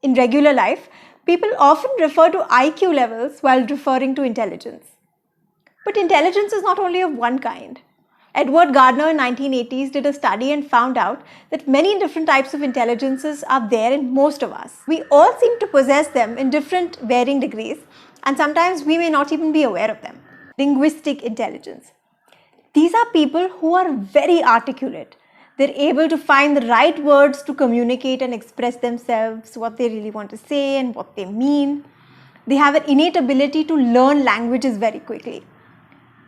In regular life, people often refer to IQ levels while referring to intelligence. But intelligence is not only of one kind. Edward Gardner in 1980s did a study and found out that many different types of intelligences are there in most of us. We all seem to possess them in different varying degrees, and sometimes we may not even be aware of them. Linguistic intelligence. These are people who are very articulate. They're able to find the right words to communicate and express themselves, what they really want to say and what they mean. They have an innate ability to learn languages very quickly.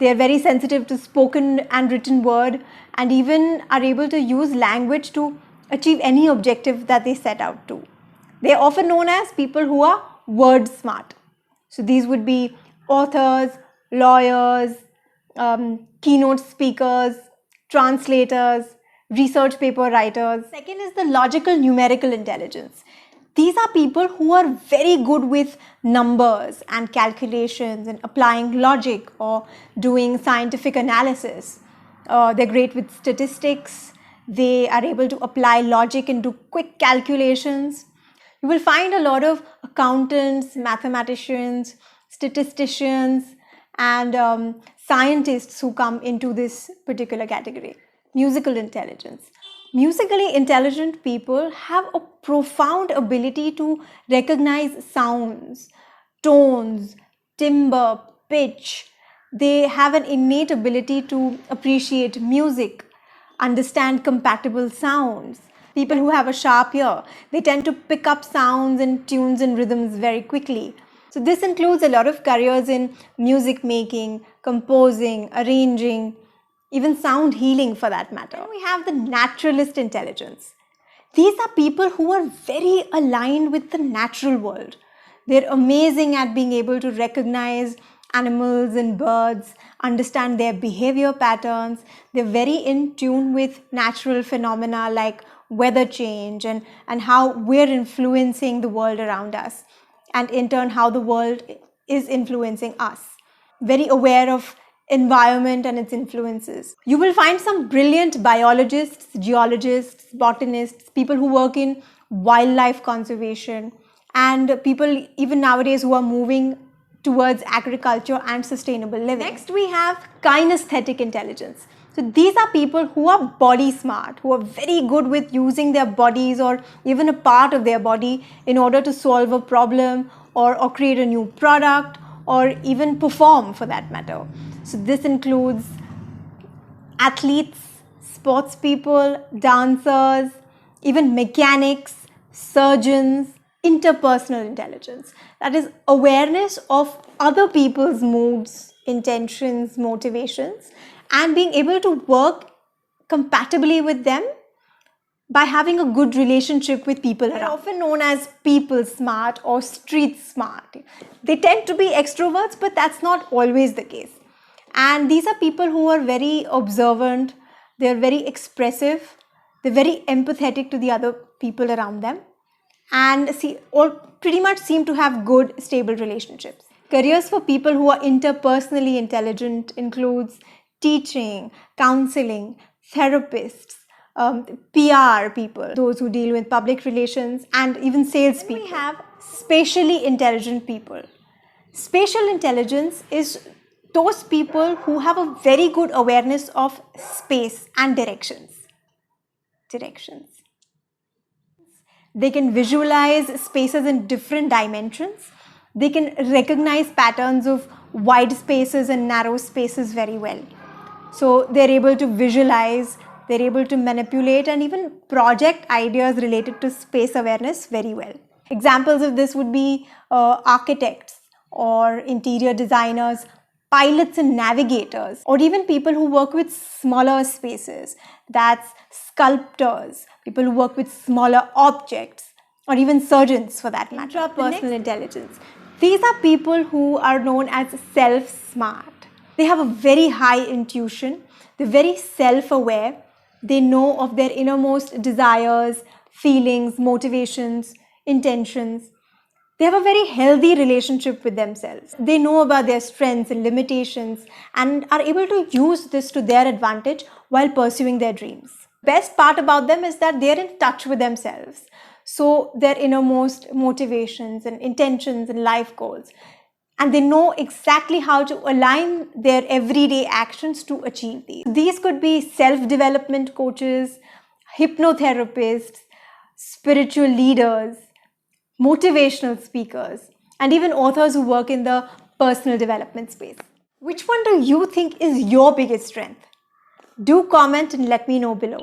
They are very sensitive to spoken and written word, and even are able to use language to achieve any objective that they set out to. They are often known as people who are word smart. So these would be authors, lawyers, keynote speakers, translators, research paper writers. Second is the logical numerical intelligence. These are people who are very good with numbers and calculations and applying logic or doing scientific analysis. They're great with statistics. They are able to apply logic and do quick calculations. You will find a lot of accountants, mathematicians, statisticians, and scientists who come into this particular category. Musical intelligence. Musically intelligent people have a profound ability to recognize sounds, tones, timbre, pitch. They have an innate ability to appreciate music, understand compatible sounds. People who have a sharp ear, they tend to pick up sounds and tunes and rhythms very quickly. So this includes a lot of careers in music making, composing, arranging, even sound healing for that matter. Then we have the naturalist intelligence. These are people who are very aligned with the natural world. They're amazing at being able to recognize animals and birds, understand their behavior patterns. They're very in tune with natural phenomena like weather change and how we're influencing the world around us, and in turn how the world is influencing us. Very aware of environment and its influences. You will find some brilliant biologists, geologists, botanists, people who work in wildlife conservation, and people even nowadays who are moving towards agriculture and sustainable living. Next we have kinesthetic intelligence. So these are people who are body smart, who are very good with using their bodies or even a part of their body in order to solve a problem or create a new product or even perform for that matter. So this includes athletes, sports people, dancers, even mechanics, surgeons. Interpersonal intelligence, that is awareness of other people's moods, intentions, motivations, and being able to work compatibly with them by having a good relationship with people around. They're often known as people smart or street smart. They tend to be extroverts, but that's not always the case. And these are people who are very observant, they're very expressive, they're very empathetic to the other people around them, and pretty much seem to have good, stable relationships. Careers for people who are interpersonally intelligent includes teaching, counseling, therapists, PR people, those who deal with public relations, and even sales people. We have spatially intelligent people. Spatial intelligence is those people who have a very good awareness of space and directions. They can visualize spaces in different dimensions. They can recognize patterns of wide spaces and narrow spaces very well. So they're able to visualize, they're able to manipulate and even project ideas related to space awareness very well. Examples of this would be architects or interior designers, pilots and navigators, or even people who work with smaller spaces. That's sculptors, people who work with smaller objects, or even surgeons for that matter. Interpersonal intelligence. These are people who are known as self-smart. They have a very high intuition, they're very self-aware, they know of their innermost desires, feelings, motivations, intentions. They have a very healthy relationship with themselves. They know about their strengths and limitations and are able to use this to their advantage while pursuing their dreams. Best part about them is that they're in touch with themselves. so their innermost motivations and intentions and life goals. And they know exactly how to align their everyday actions to achieve these. These could be self-development coaches, hypnotherapists, spiritual leaders, motivational speakers, and even authors who work in the personal development space. Which one do you think is your biggest strength? Do comment and let me know below.